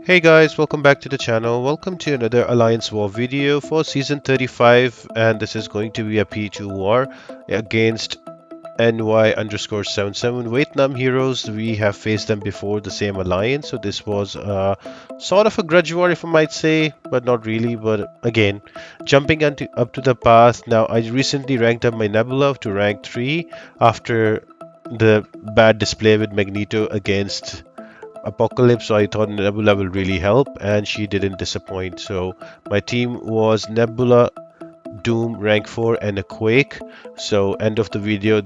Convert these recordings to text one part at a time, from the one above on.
Hey guys, welcome back to the channel. Welcome to another Alliance War video for Season 35, and this is going to be a P2 war against NY_77 Vietnam heroes. We have faced them before, the same alliance, so this was sort of a grudge war, if I might say, but not really. But again, jumping up to the path. Now, I recently ranked up my Nebula to rank 3 after the bad display with Magneto against Apocalypse, so I thought Nebula will really help, and she didn't disappoint. So my team was Nebula, Doom, rank 4, and a Quake. So end of the video,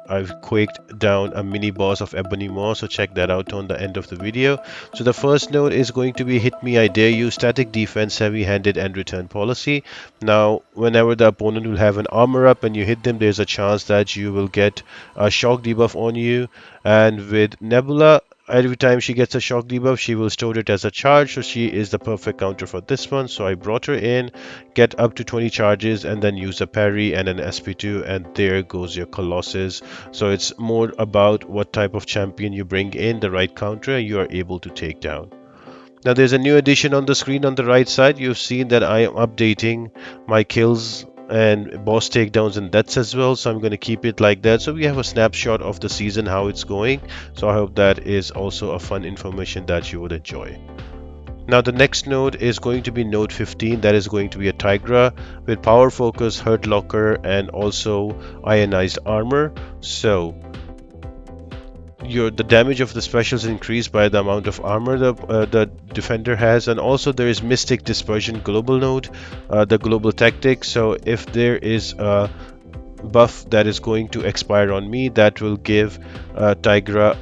I've quaked down a mini boss of Ebony more, so check that out on the end of the video. So the first node is going to be hit me, I dare you, static defense, heavy-handed, and return policy. Now, whenever the opponent will have an armor up and you hit them, there's a chance that you will get a shock debuff on you. And with Nebula, every time she gets a shock debuff, she will store it as a charge, so she is the perfect counter for this one. So I brought her in, get up to 20 charges, and then use a parry and an SP2, and there goes your Colossus. So it's more about what type of champion you bring in, the right counter you are able to take down. Now there's a new addition on the screen on the right side. You've seen that I am updating my kills and boss takedowns and deaths as well, so I'm going to keep it like that, so we have a snapshot of the season, how it's going. So I hope that is also a fun information that you would enjoy. Now the next node is going to be node 15. That is going to be a Tigra with power focus, hurt locker, and also ionized armor. So the damage of the specials increased by the amount of armor the defender has, and also there is Mystic Dispersion global node, the global tactic. So if there is a buff that is going to expire on me, that will give Tigra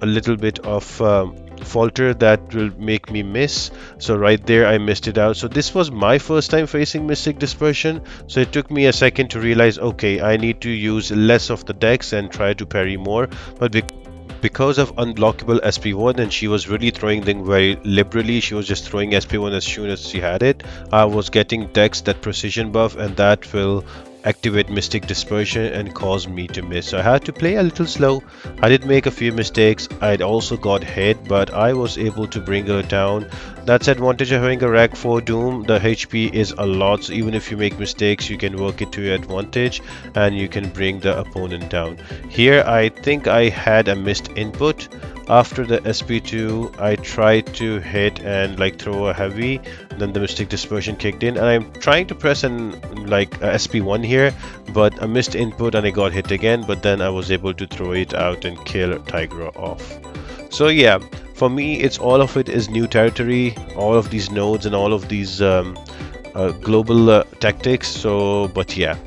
a little bit of falter that will make me miss. So right there I missed it out. So this was my first time facing Mystic Dispersion, so it took me a second to realize, okay, I need to use less of the dex and try to parry more. But because of unblockable SP1, and she was really throwing them very liberally, she was just throwing SP1 as soon as she had it, I was getting dex, that precision buff, and that will activate Mystic Dispersion and cause me to miss. So I had to play a little slow. I did make a few mistakes. I'd also got hit, but I was able to bring her down. That's the advantage of having a rank 4 Doom. The HP is a lot, so even if you make mistakes, you can work it to your advantage and you can bring the opponent down. Here I think I had a missed input. After the SP2, I tried to hit and like throw a heavy, then the Mystic Dispersion kicked in, and I'm trying to press an SP1 here, but I missed input and I got hit again, but then I was able to throw it out and kill Tigra off. So yeah, for me, it's all of it is new territory, all of these nodes and all of these global tactics. So, but yeah.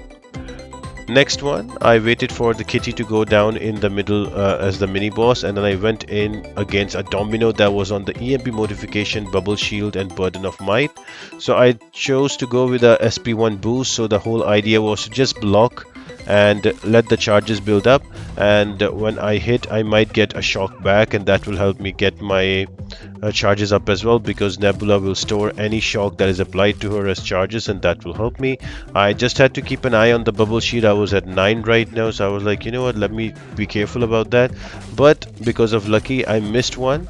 Next one, I waited for the kitty to go down in the middle as the mini boss, and then I went in against a Domino that was on the EMP modification, bubble shield, and burden of might. So I chose to go with a SP1 boost. So the whole idea was to just block and let the charges build up, and when I hit, I might get a shock back, and that will help me get my charges up as well, because Nebula will store any shock that is applied to her as charges, and that will help me. I just had to keep an eye on the bubble sheet. I was at 9 right now, so I was like, you know what, let me be careful about that. But because of lucky, I missed one.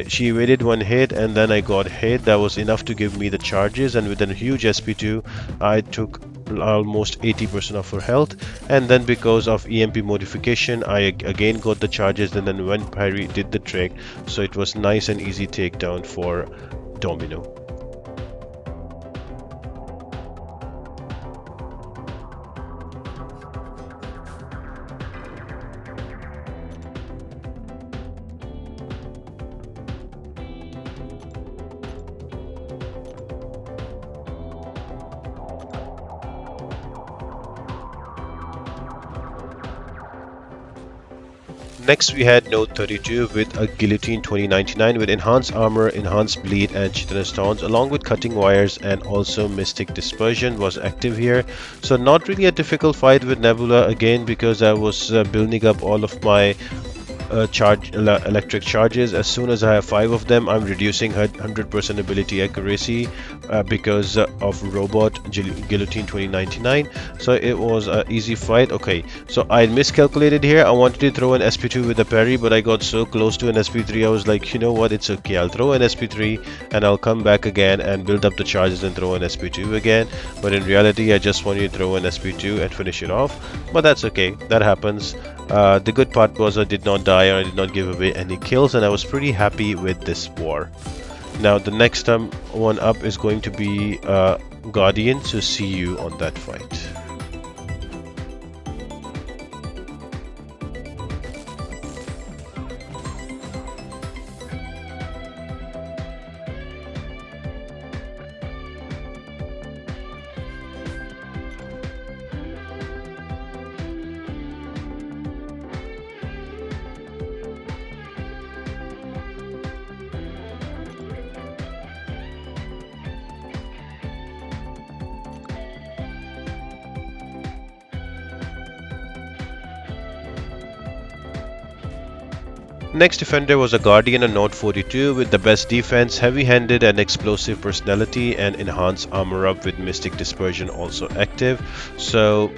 She evaded one hit, and then I got hit. That was enough to give me the charges, and with a huge SP2 I took almost 80% of her health. And then because of EMP modification, I again got the charges, and then when parry did the trick, so it was nice and easy takedown for Domino. Next we had node 32 with a Guillotine 2099 with enhanced armor, enhanced bleed, and chitinous taunts, along with cutting wires, and also Mystic Dispersion was active here. So not really a difficult fight with Nebula, again because I was building up all of my electric charges. As soon as I have 5 of them, I'm reducing 100% ability accuracy because of robot guillotine 2099. So it was an easy fight. Okay, so I miscalculated here. I wanted to throw an SP2 with a parry, but I got so close to an SP3. I was like, you know what, it's okay, I'll throw an SP3 and I'll come back again and build up the charges and throw an SP2 again. But in reality, I just wanted to throw an SP2 and finish it off. But that's okay, that happens. The good part was I did not die, or I did not give away any kills, and I was pretty happy with this war. Now the next one up is going to be Guardian, so see you on that fight. Next defender was a Guardian on Note 42 with the best defense, heavy-handed and explosive personality, and enhanced armor up with Mystic Dispersion also active. So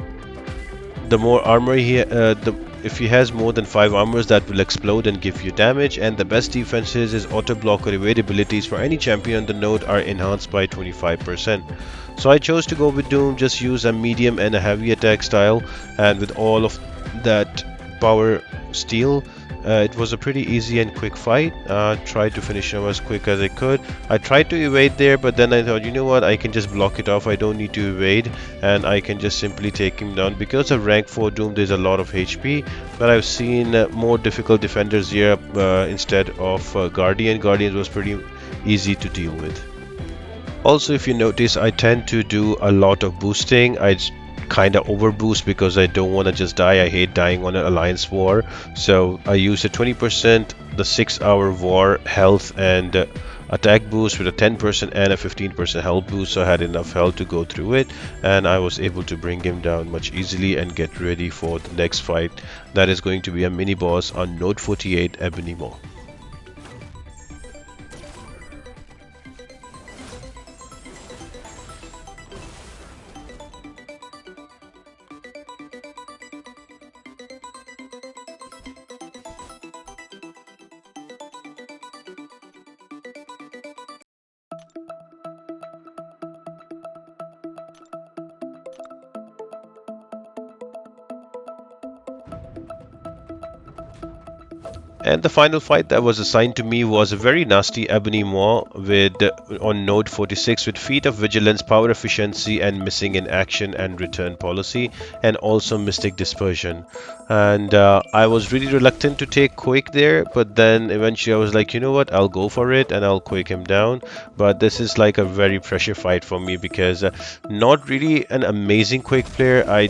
the more armor if he has more than 5 armors, that will explode and give you damage. And the best defenses is auto block or evade abilities for any champion on the node are enhanced by 25%. So I chose to go with Doom, just use a medium and a heavy attack style, and with all of that power steel, it was a pretty easy and quick fight. Tried to finish him as quick as I could. I tried to evade there, but then I thought, you know what, I can just block it off. I don't need to evade, and I can just simply take him down. Because of rank 4 Doom, there's a lot of HP, but I've seen more difficult defenders here instead of Guardian. Guardian was pretty easy to deal with. Also, if you notice, I tend to do a lot of boosting. I kind of overboost because I don't want to just die. I hate dying on an alliance war, so I use a 20% the 6-hour war health and attack boost with a 10% and a 15% health boost, so I had enough health to go through it, and I was able to bring him down much easily and get ready for the next fight. That is going to be a mini boss on Node 48 Ebony. And the final fight that was assigned to me was a very nasty Ebony Maw with on Node 46 with Feat of Vigilance, Power Efficiency, and Missing in Action and Return Policy, and also Mystic Dispersion. And I was really reluctant to take Quake there, but then eventually I was like, you know what, I'll go for it and I'll Quake him down. But this is like a very pressure fight for me because not really an amazing Quake player. I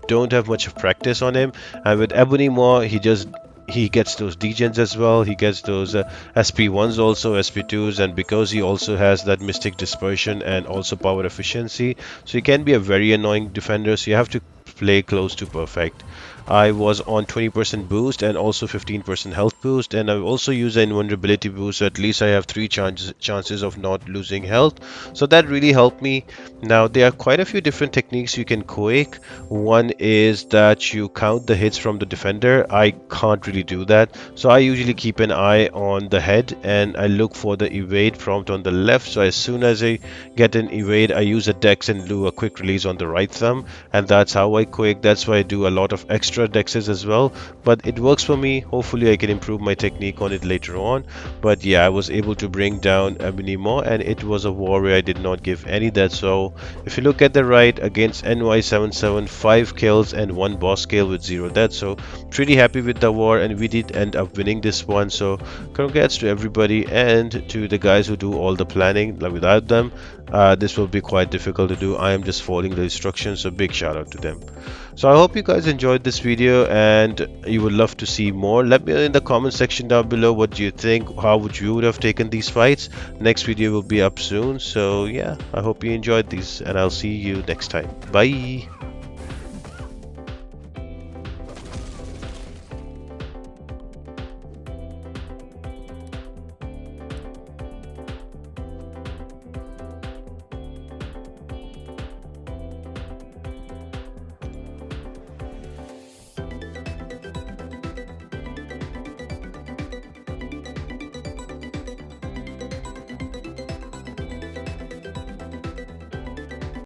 don't have much of practice on him, and with Ebony Maw, he gets those degens as well, he gets those SP1s also, SP2s, and because he also has that Mystic Dispersion and also Power Efficiency, so he can be a very annoying defender, so you have to play close to perfect. I was on 20% boost and also 15% health boost, and I also use an invulnerability boost, so at least I have 3 chances of not losing health, so that really helped me. Now there are quite a few different techniques you can Quake. One is that you count the hits from the defender. I can't really do that, so I usually keep an eye on the head and I look for the evade prompt on the left, so as soon as I get an evade, I use a dex and do a quick release on the right thumb, and that's how I Quake. That's why I do a lot of extra dexes as well, but it works for me. Hopefully I can improve my technique on it later on. But yeah, I was able to bring down Ebony Maw, and it was a warrior. I did not give any death. So if you look at the right, against NY77, 5 kills and 1 boss kill with 0 death, so pretty happy with the war, and we did end up winning this one. So congrats to everybody and to the guys who do all the planning. Without them, this will be quite difficult to do. I am just following the instructions, so big shout out to them. So I hope you guys enjoyed this video and you would love to see more. Let me know in the comment section down below, what do you think, how would you have taken these fights. Next video will be up soon, so yeah, I hope you enjoyed these and I'll see you next time. Bye.